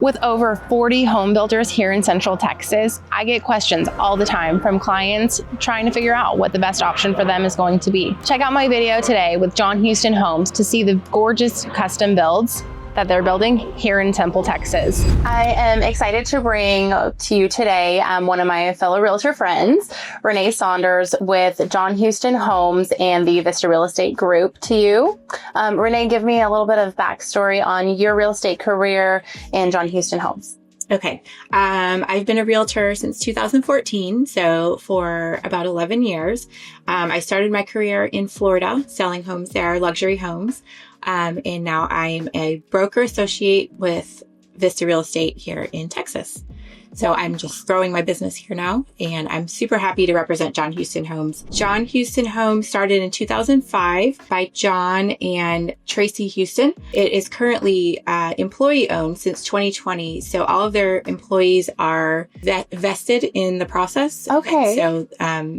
With over 40 home builders here in Central Texas, I get questions all the time from clients trying to figure out what the best option for them is going to be. Check out my video today with John Houston Homes to see the gorgeous custom builds that they're building here in Temple, Texas. I am excited to bring to you today one of my fellow realtor friends, Renee Saunders with John Houston Homes and the Vista Real Estate Group to you. Renee, give me a little bit of backstory on your real estate career and John Houston Homes. Okay. I've been a realtor since 2014, so for about 11 years. I started my career in Florida, selling homes there, luxury homes. And now I'm a broker associate with Vista Real Estate here in Texas. So I'm just growing my business here now, and I'm super happy to represent John Houston Homes. John Houston Homes started in 2005 by John and Tracy Houston. It is currently employee owned since 2020. So all of their employees are vested in the process. Okay. So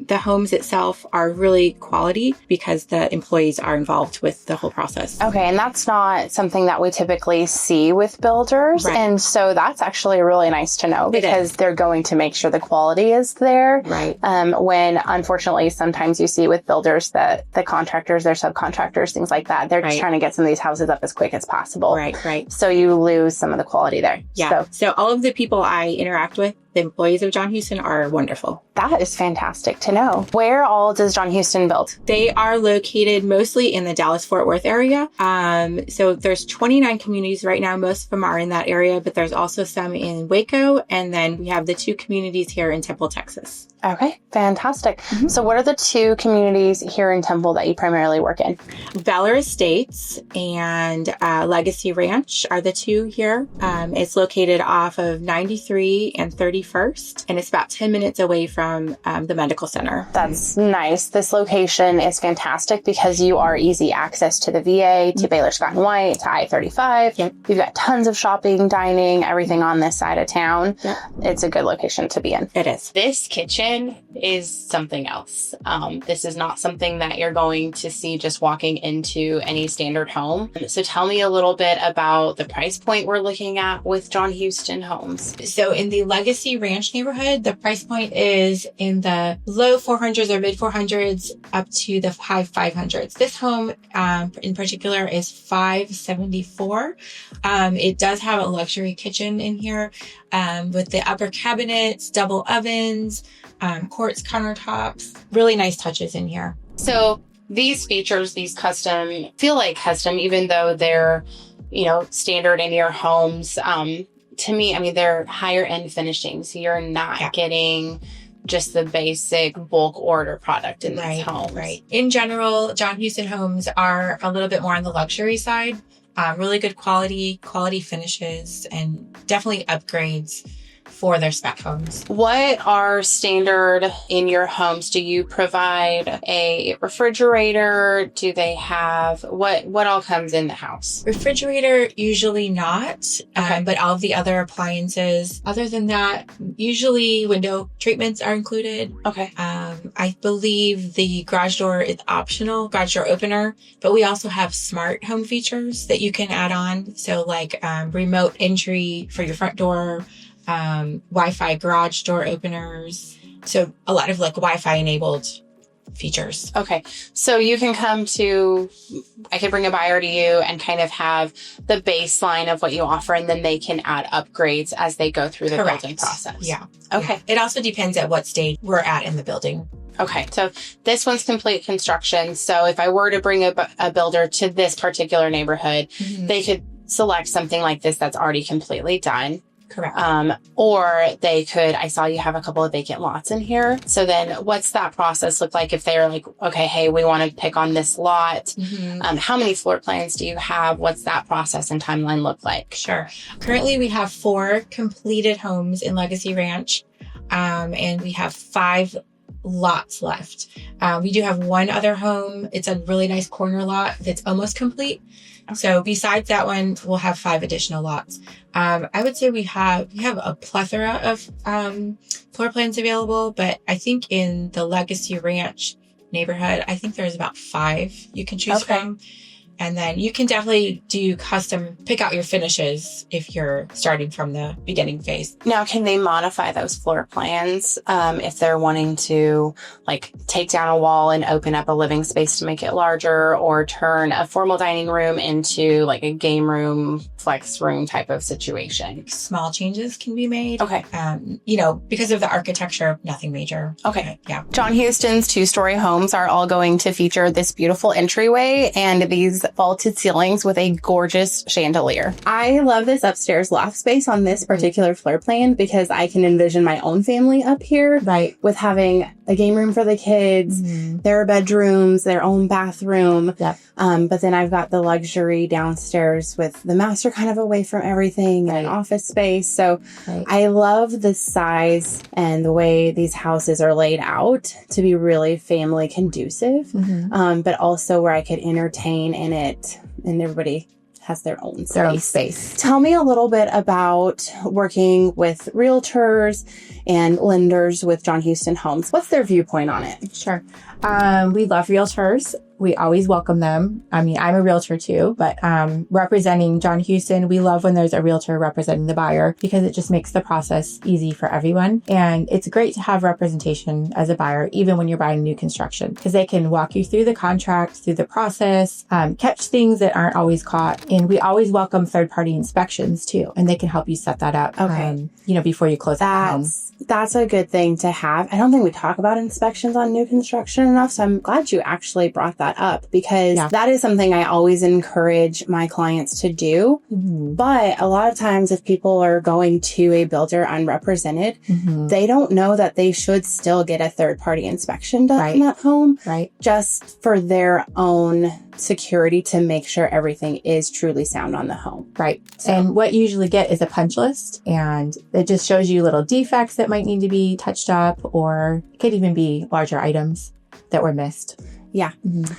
the homes itself are really quality because the employees are involved with the whole process. Okay, and that's not something that we typically see with builders. Right. And so that's actually really nice to know because they're going to make sure the quality is there. Right. When unfortunately, sometimes you see with builders that the contractors, their subcontractors, things like that, they're just trying to get some of these houses up as quick as possible. Right. So you lose some of the quality there. Yeah. So all of the people I interact with, the employees of John Houston, are wonderful. That is fantastic to know. Where all does John Houston build? They are located mostly in the Dallas-Fort Worth area. So there's 29 communities right now. Most of them are in that area, but there's also some in Waco. And then we have the 2 communities here in Temple, Texas. Okay, fantastic. Mm-hmm. So what are the 2 communities here in Temple that you primarily work in? Valor Estates and Legacy Ranch are the 2 here. It's located off of 93 and 31st, and it's about 10 minutes away from the medical center. That's nice. This location is fantastic because you are easy access to the VA, to Baylor Scott & White, to I-35. Yep. You've got tons of shopping, dining, everything on this side of town. Yep. It's a good location to be in. It is. This kitchen is something else. This is not something that you're going to see just walking into any standard home. So tell me a little bit about the price point we're looking at with John Houston Homes. So in the Legacy Ranch neighborhood, the price point is in the low 400s or mid 400s up to the high 500s. This home in particular is $574. It does have a luxury kitchen in here with the upper cabinets, double ovens, quartz countertops, really nice touches in here. So these features, these custom, feel like custom, even though they're, standard in your homes. To me, I mean, they're higher end finishing. So you're not getting just the basic bulk order product in these homes. Right. In general, John Houston Homes are a little bit more on the luxury side. Really good quality finishes, and definitely upgrades for their spec homes. What are standard in your homes? Do you provide a refrigerator? Do they have what all comes in the house? Refrigerator, usually not, but all of the other appliances. Other than that, usually window treatments are included. Okay. I believe the garage door is optional, garage door opener, but we also have smart home features that you can add on. So like remote entry for your front door, Wi-Fi garage door openers. So a lot of like Wi-Fi enabled features. Okay. So you can I could bring a buyer to you and kind of have the baseline of what you offer, and then they can add upgrades as they go through the building process. Yeah. Okay. Yeah. It also depends at what stage we're at in the building. Okay. So this one's complete construction. So if I were to bring a builder to this particular neighborhood, they could select something like this that's already completely done. Correct. Or they could, I saw you have a couple of vacant lots in here. So then what's that process look like if they're like, okay, hey, we want to pick on this lot. How many floor plans do you have? What's that process and timeline look like? Sure. Currently we have 4 completed homes in Legacy Ranch. And we have 5 lots left. We do have one other home. It's a really nice corner lot that's almost complete. So besides that one, we'll have 5 additional lots. I would say we have a plethora of floor plans available, but I think in the Legacy Ranch neighborhood, I think there's about 5 you can choose from. And then you can definitely do pick out your finishes if you're starting from the beginning phase. Now, can they modify those floor plans if they're wanting to like take down a wall and open up a living space to make it larger, or turn a formal dining room into like a game room, flex room type of situation? Small changes can be made. Okay. Because of the architecture, nothing major. Okay. Yeah. John Huston's 2-story homes are all going to feature this beautiful entryway and these vaulted ceilings with a gorgeous chandelier. I love this upstairs loft space on this particular floor plan because I can envision my own family up here. Right. With having a game room for the kids, their bedrooms, their own bathroom. Yep. But then I've got the luxury downstairs with the master kind of away from everything and office space. So I love the size and the way these houses are laid out to be really family conducive, but also where I could entertain in it and everybody has their own space. Tell me a little bit about working with realtors and lenders with John Huston Homes. What's their viewpoint on it? Sure. We love realtors. We always welcome them. I mean, I'm a realtor too, but representing John Huston, we love when there's a realtor representing the buyer because it just makes the process easy for everyone. And it's great to have representation as a buyer, even when you're buying new construction, because they can walk you through the contract, through the process, catch things that aren't always caught. And we always welcome third-party inspections too, and they can help you set that up. Okay. Before you close the home. That's a good thing to have. I don't think we talk about inspections on new construction enough, so I'm glad you actually brought that up because that is something I always encourage my clients to do. But a lot of times if people are going to a builder unrepresented, they don't know that they should still get a third-party inspection done in that home just for their own security to make sure everything is truly sound on the home. Right. So, and what you usually get is a punch list, and it just shows you little defects that might need to be touched up, or it could even be larger items that were missed. Yeah.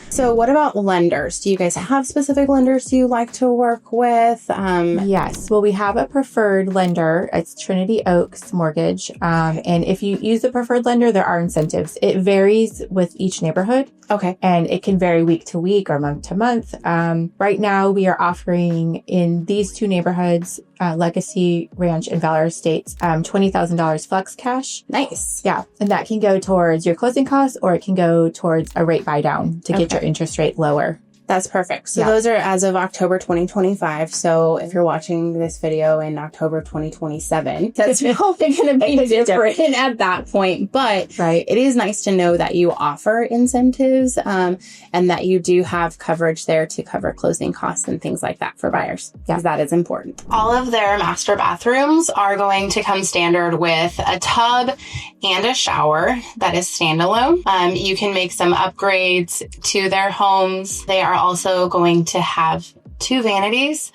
So what about lenders? Do you guys have specific lenders you like to work with? Yes. Well, we have a preferred lender. It's Trinity Oaks Mortgage. And if you use the preferred lender, there are incentives. It varies with each neighborhood. Okay. And it can vary week to week or month to month. Right now, we are offering in these two neighborhoods, Legacy Ranch and Valor Estates, $20,000 flex cash. Nice. Yeah. And that can go towards your closing costs, or it can go towards a rate buy down to get your interest rate lower. That's perfect. So those are as of October 2025. So if you're watching this video in October 2027, that's probably going to be different at that point. But it is nice to know that you offer incentives and that you do have coverage there to cover closing costs and things like that for buyers. Because that is important. All of their master bathrooms are going to come standard with a tub and a shower that is standalone. You can make some upgrades to their homes. They are also going to have 2 vanities.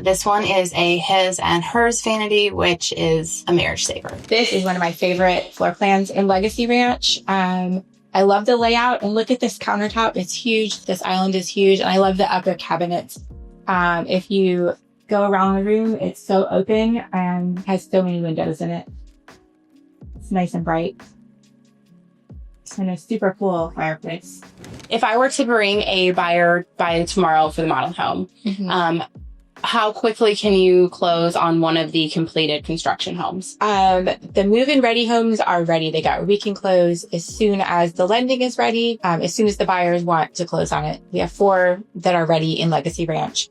This one is a his and hers vanity, which is a marriage saver. This is one of my favorite floor plans in Legacy Ranch. I love the layout, and look at this countertop. It's huge. This island is huge. And I love the upper cabinets. If you go around the room, it's so open and has so many windows in it. It's nice and bright. And a super cool fireplace. If I were to bring a buyer by tomorrow for the model home, how quickly can you close on one of the completed construction homes? The move-in ready homes are ready to go. We can close as soon as the lending is ready, as soon as the buyers want to close on it. We have 4 that are ready in Legacy Ranch.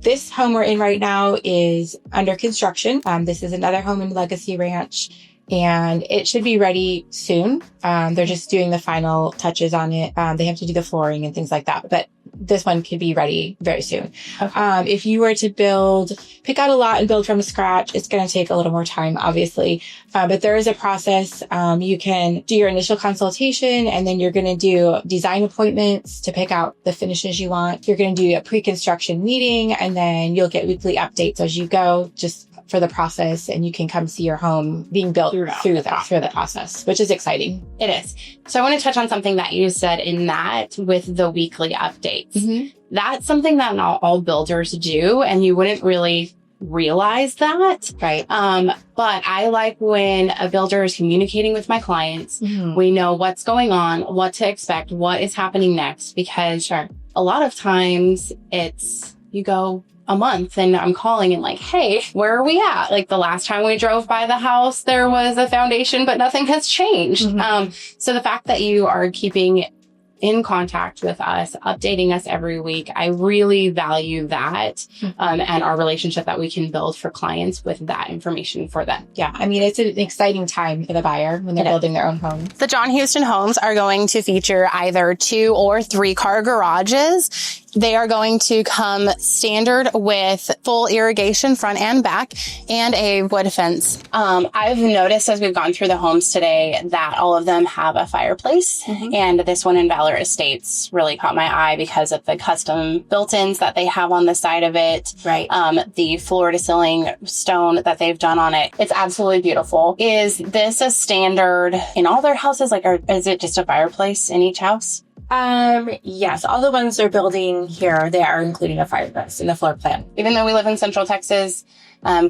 This home we're in right now is under construction. This is another home in Legacy Ranch, and it should be ready soon. They're just doing the final touches on it. They have to do the flooring and things like that, but this one could be ready very soon. Okay. If you were to pick out a lot and build from scratch, it's going to take a little more time, obviously. But there is a process. You can do your initial consultation, and then you're going to do design appointments to pick out the finishes you want. You're going to do a pre-construction meeting, and then you'll get weekly updates as you go, just for the process, and you can come see your home being built through the process, which is exciting. It is. So I want to touch on something that you said in that with the weekly updates. That's something that not all builders do, and you wouldn't really realize that. Right. But I like when a builder is communicating with my clients. We know what's going on, what to expect, what is happening next, because a lot of times you go a month and I'm calling and like, hey, where are we at? Like the last time we drove by the house, there was a foundation, but nothing has changed. So the fact that you are keeping in contact with us, updating us every week, I really value that, and our relationship that we can build for clients with that information for them. Yeah, I mean, it's an exciting time for the buyer when they're building their own homes. The John Houston homes are going to feature either 2 or 3 car garages. They are going to come standard with full irrigation front and back and a wood fence. I've noticed as we've gone through the homes today that all of them have a fireplace, and this one in Valor Estates really caught my eye because of the custom built-ins that they have on the side of it. Right. The floor-to-ceiling stone that they've done on it. It's absolutely beautiful. Is this a standard in all their houses? Like, or is it just a fireplace in each house? Yes, all the ones they're building here, they are including a fireplace in the floor plan. Even though we live in Central Texas,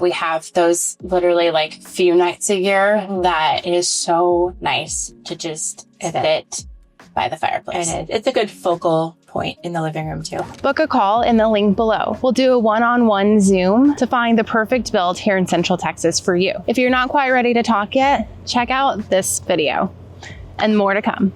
we have those literally like few nights a year that it is so nice to just sit by the fireplace. And it's a good focal point in the living room too. Book a call in the link below. We'll do a one-on-one Zoom to find the perfect build here in Central Texas for you. If you're not quite ready to talk yet, check out this video and more to come.